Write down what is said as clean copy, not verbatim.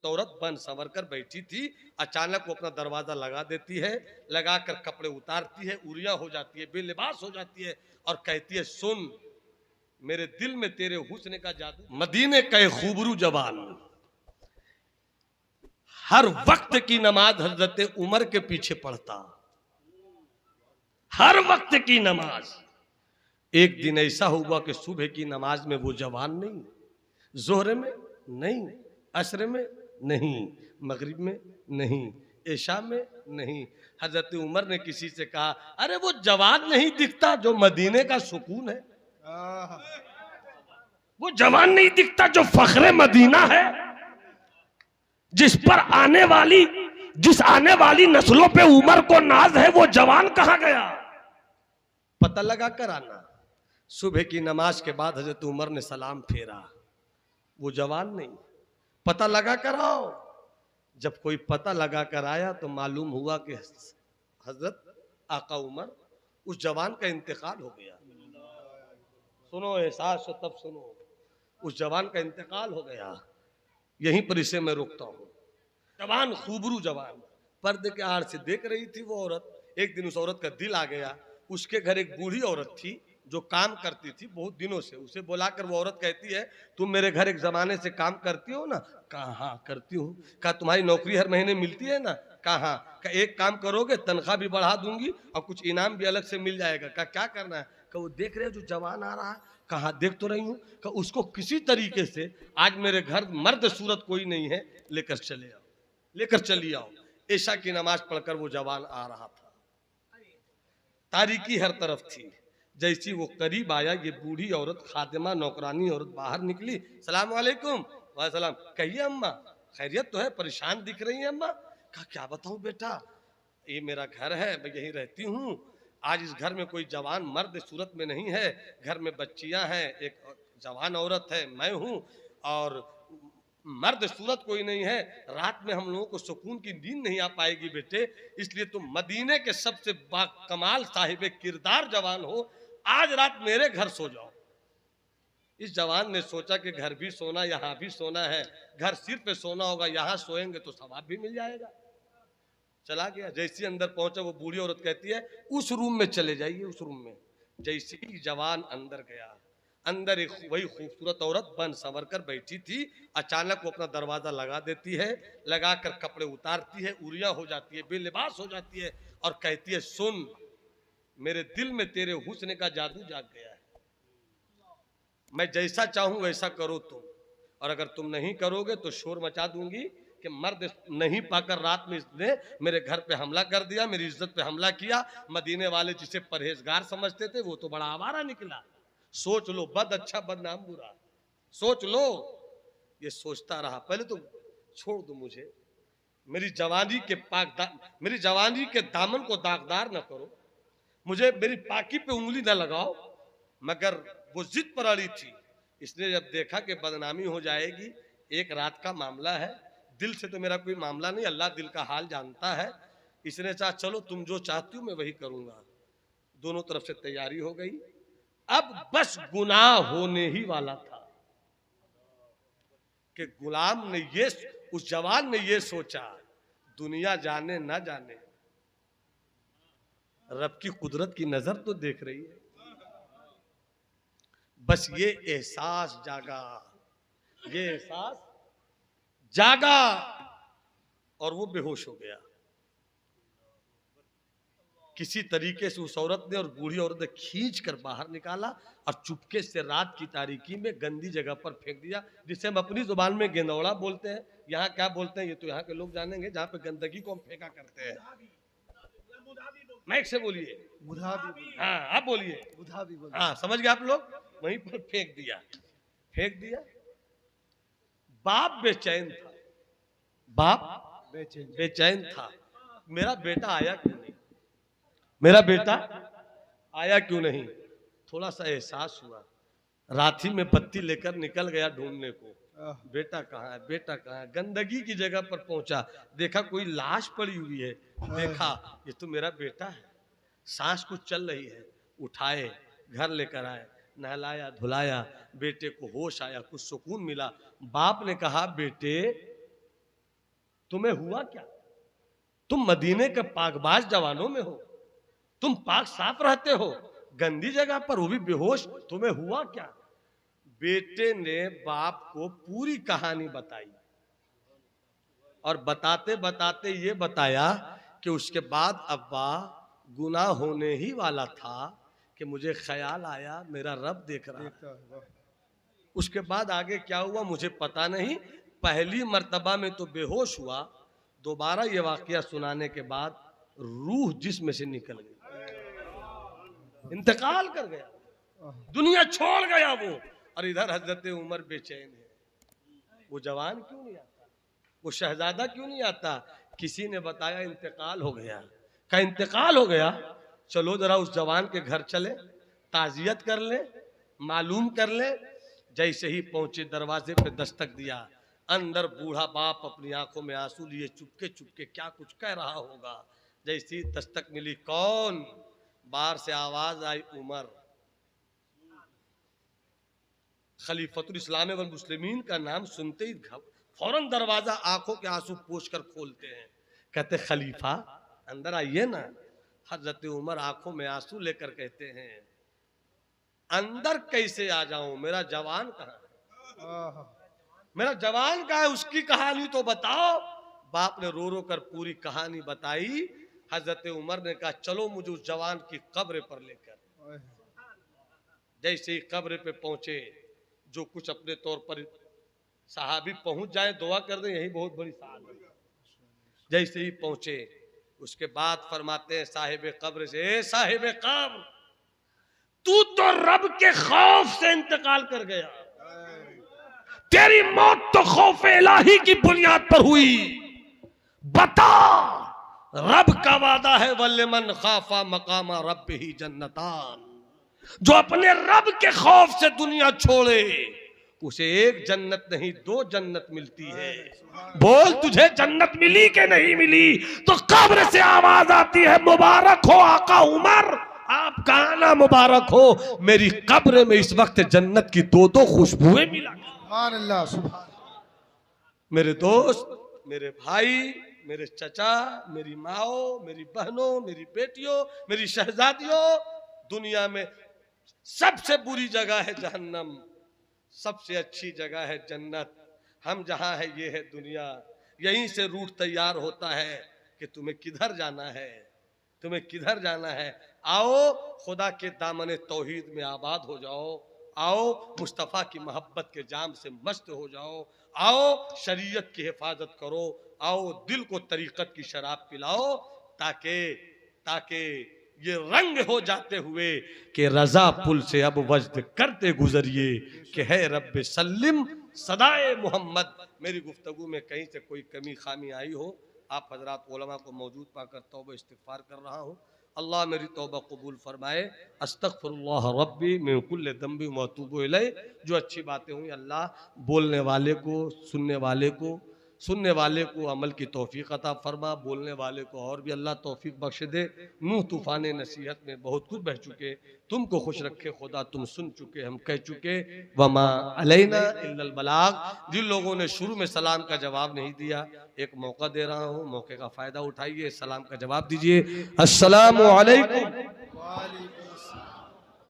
औरत बन संवर कर बैठी थी। अचानक वो अपना दरवाजा लगा देती है, लगाकर कपड़े उतारती है, उरिया हो जाती है, बेलिबास हो जाती है और कहती है, सुन, मेरे दिल में तेरे हुस्न का जादू। मदीने के खूबरू जवान हर वक्त की नमाज हजरत उमर के पीछे पढ़ता, हर वक्त की नमाज। एक दिन ऐसा हुआ कि सुबह की नमाज में वो जवान नहीं, जोहर में नहीं, असर में नहीं, मगरिब में नहीं, ऐशा में नहीं। हजरत उमर ने किसी से कहा, अरे वो जवान नहीं दिखता जो मदीने का सुकून है, वो जवान नहीं दिखता जो फख्रे मदीना है, जिस पर आने वाली नस्लों पे उमर को नाज है, वो जवान कहां गया? पता लगा कर आना। सुबह की नमाज के बाद हजरत उमर ने सलाम फेरा, वो जवान नहीं, पता लगा कर आओ। जब कोई पता लगा कर आया तो मालूम हुआ कि हजरत आका उमर, उस जवान का इंतकाल हो गया। सुनो, एहसास हो तब सुनो, उस जवान का इंतकाल हो गया। यहीं पर इसे मैं रोकता हूं। जवान, खूबरू जवान, पर्दे के आड़ से देख रही थी वो औरत। एक दिन उस औरत का दिल आ गया। उसके घर एक बूढ़ी औरत थी जो काम करती थी बहुत दिनों से। उसे बुलाकर वो औरत कहती है, तुम मेरे घर एक जमाने से काम करती हो ना? कहा हाँ करती हूँ। कहा तुम्हारी नौकरी हर महीने मिलती है ना? कहा हाँ। कहा एक काम करोगे, तनख्वाह भी बढ़ा दूंगी और कुछ इनाम भी अलग से मिल जाएगा। कहा क्या करना है? कहा वो देख रहे हो जो जवान आ रहा है? कहा देख तो रही हूँ। कहा उसको किसी तरीके से आज मेरे घर मर्द सूरत कोई नहीं है, लेकर चले आओ, लेकर चली आओ। ऐशा की नमाज पढ़कर वो जवान आ रहा था। तारीकी हर तरफ थी। जैसी वो करीब आया, ये बूढ़ी औरत, खादिमा नौकरानी औरत बाहर निकली। सलाम वालेकुम। वालेकुम। कहिए अम्मा, खैरियत तो है? परेशान दिख रही है अम्मा। कहा क्या बताऊं बेटा, ये मेरा घर है, मैं यहीं रहती हूँ। आज इस घर में कोई जवान मर्द सूरत में नहीं है। घर में बच्चियां हैं, एक जवान औरत है, मैं हूँ, और मर्द सूरत कोई नहीं है। रात में हम लोगों को सुकून की नींद नहीं आ पाएगी बेटे, इसलिए तुम मदीने के सबसे बाकमाल साहिब किरदार जवान हो, आज रात मेरे घर सो जाओ। इस जवान ने सोचा कि घर भी सोना, यहाँ भी सोना है, घर सिर पे सोना होगा, यहाँ सोएंगे तो सवाब भी मिल जाएगा। चला गया। जैसे अंदर पहुंचा, वो बूढ़ी औरत कहती है, उस रूम में चले जाइए, उस रूम में। जैसे ही जवान अंदर गया, अंदर एक वही खूबसूरत औरत बन संवर कर बैठी थी। अचानक वो अपना दरवाजा लगा देती है, लगाकर कपड़े उतारती है, उरिया हो जाती है, बेलिबास हो जाती है और कहती है, सुन, मेरे दिल में तेरे हुस्न का जादू जाग गया है, मैं जैसा चाहूं वैसा करो तुम, और अगर तुम नहीं करोगे तो शोर मचा दूंगी कि मर्द नहीं पाकर रात में इसने मेरे घर पे हमला कर दिया, मेरी इज्जत पे हमला किया। मदीने वाले जिसे परहेजगार समझते थे वो तो बड़ा आवारा निकला। सोच लो, बद अच्छा बदनाम बुरा, सोच लो। ये सोचता रहा। पहले तो छोड़ दो मुझे, मेरी जवानी के दामन को दागदार न करो, मुझे मेरी पाकी पे उंगली न लगाओ। मगर वो जिद पर अड़ी थी। इसने जब देखा कि बदनामी हो जाएगी, एक रात का मामला है, दिल से तो मेरा कोई मामला नहीं, अल्लाह दिल का हाल जानता है, इसने कहा चलो तुम जो चाहती हो मैं वही करूंगा। दोनों तरफ से तैयारी हो गई। अब बस गुनाह होने ही वाला था कि गुलाम ने ये, उस जवान ने ये सोचा, दुनिया जाने ना जाने, रब की कुदरत की नजर तो देख रही है। बस ये एहसास जागा, ये एहसास जागा और वो बेहोश हो गया। किसी तरीके से उस औरत ने और बूढ़ी औरत ने खींच कर बाहर निकाला और चुपके से रात की तारीकी में गंदी जगह पर फेंक दिया, जिसे हम अपनी जुबान में गेंदौड़ा बोलते हैं। यहाँ क्या बोलते हैं ये तो यहाँ के लोग जानेंगे, जहाँ पे गंदगी को हम फेंका करते हैं। माइक से बोलिए। हाँ आप बोलिए। हाँ समझ गए आप लोग। वहीं पर फेंक दिया, फेंक दिया। बाप बेचैन था, बाप बेचैन था, मेरा बेटा आया क्यों नहीं, मेरा बेटा आया क्यों नहीं। थोड़ा सा एहसास हुआ, राथी में बत्ती लेकर निकल गया ढूंढने को, बेटा कहाँ है, बेटा कहाँ है। गंदगी की जगह पर पहुंचा, देखा कोई लाश पड़ी हुई है, देखा ये तो मेरा बेटा है, सांस कुछ चल रही है। उठाए, घर लेकर आए, नहलाया धुलाया, बेटे को होश आया, कुछ सुकून मिला। बाप ने कहा, बेटे तुम्हें हुआ क्या? तुम मदीने के पाकबाज जवानों में हो, तुम पाक साफ रहते हो, गंदी जगह पर, वो भी बेहोश, तुम्हें हुआ क्या? बेटे ने बाप को पूरी कहानी बताई और बताते बताते ये बताया कि उसके बाद अब्बा गुनाह होने ही वाला था कि मुझे ख्याल आया मेरा रब देख रहा है। उसके बाद आगे क्या हुआ मुझे पता नहीं। पहली मर्तबा में तो बेहोश हुआ, दोबारा ये वाकया सुनाने के बाद रूह जिस्म से निकल गई, इंतकाल कर गया, दुनिया छोड़ गया वो। और इधर हजरत उमर बेचैन है, वो जवान क्यों नहीं आता, वो शहजादा क्यों नहीं आता? किसी ने बताया इंतकाल हो गया। का इंतकाल हो गया? चलो जरा उस जवान के घर चले, ताजियत कर ले, मालूम कर ले। जैसे ही पहुंचे दरवाजे पे दस्तक दिया, अंदर बूढ़ा बाप अपनी आंखों में आंसू लिए चुपके चुपके क्या कुछ कह रहा होगा। जैसे ही दस्तक मिली, कौन? बाहर से आवाज आई, उमर। खलीफतुल इस्लाम वल मुस्लिमीन का नाम सुनते ही फौरन दरवाजा आंखों के आंसू पोंछ कर खोलते हैं, कहते खलीफा अंदर आइए ना। हजरत उमर आंखों में आंसू लेकर कहते हैं, अंदर कैसे आ जाऊं, मेरा जवान कहाँ है? मेरा जवान कहाँ है, उसकी कहानी तो बताओ। बाप ने रो रो कर पूरी कहानी बताई। हजरत उमर ने कहा चलो मुझे उस जवान की कब्र पर लेकर। जैसे ही कब्र पे पहुंचे, जो कुछ अपने तौर पर सहाबी पहुंच जाए दुआ कर दें, यही बहुत बड़ी सआदत। जैसे ही पहुंचे उसके बाद फरमाते हैं साहिब कब्र से, ए साहिब कब्र, तू तो रब के खौफ से इंतकाल कर गया, तेरी मौत तो खौफ इलाही की बुनियाद पर हुई। बता, रब का वादा है वल्लिमन खाफा मकामा रब्बिही जन्नतान, जो अपने रब के खौफ से दुनिया छोड़े उसे एक जन्नत नहीं दो जन्नत मिलती है। बोल तुझे जन्नत मिली कि नहीं मिली? तो कब्र से आवाज आती है, मुबारक हो आका उमर, आपका आना मुबारक हो। मेरी कब्र में इस वक्त जन्नत की दो दो खुशबुएं मिला। सुभान अल्लाह, सुभान। मेरे दोस्त, मेरे भाई, मेरे चचा, मेरी माओ, मेरी बहनों, मेरी बेटियों, मेरी शहजादियों, दुनिया में सबसे बुरी जगह है जहन्नम, सबसे अच्छी जगह है जन्नत। हम जहां है ये है दुनिया। यहीं से रूट तैयार होता है कि तुम्हें किधर जाना है, तुम्हें किधर जाना है। आओ खुदा के दामन तौहीद में आबाद हो जाओ, आओ मुस्तफ़ा की मोहब्बत के जाम से मस्त हो जाओ, आओ शरीयत की हिफाजत करो, आओ दिल को तरीक़त की शराब पिलाओ, ताकि ये रंग हो जाते हुए कि रजा पुल से अब वज्द करते गुजरिए कि है रब्बे सल्लिम सदाए मोहम्मद। मेरी गुफ्तगू में कहीं से कोई कमी खामी आई हो, आप हजरात उलमा को मौजूद पाकर तौबा इस्तिग़फ़ार कर रहा हूँ। अल्लाह मेरी तौबा कबूल फरमाए। अस्तग़फ़िरुल्लाह रब्बी मिन कुल्लि ज़ंबि व अतूबु इलैह। जो अच्छी बातें हुई अल्लाह बोलने वाले को, सुनने वाले को अमल की तौफीक अता फरमा, बोलने वाले को और भी अल्लाह तौफीक बख्श दे। नूह तूफ़ान नसीहत में बहुत कुछ बह चुके, तुमको खुश रखे खुदा, तुम सुन चुके, हम कह चुके। वमा अलैना इल्लल बलाग। जिन लोगों ने शुरू में सलाम का जवाब नहीं दिया, एक मौका दे रहा हूँ, मौके का फ़ायदा उठाइए, सलाम का जवाब दीजिए। अस्सलामु अलैकुम।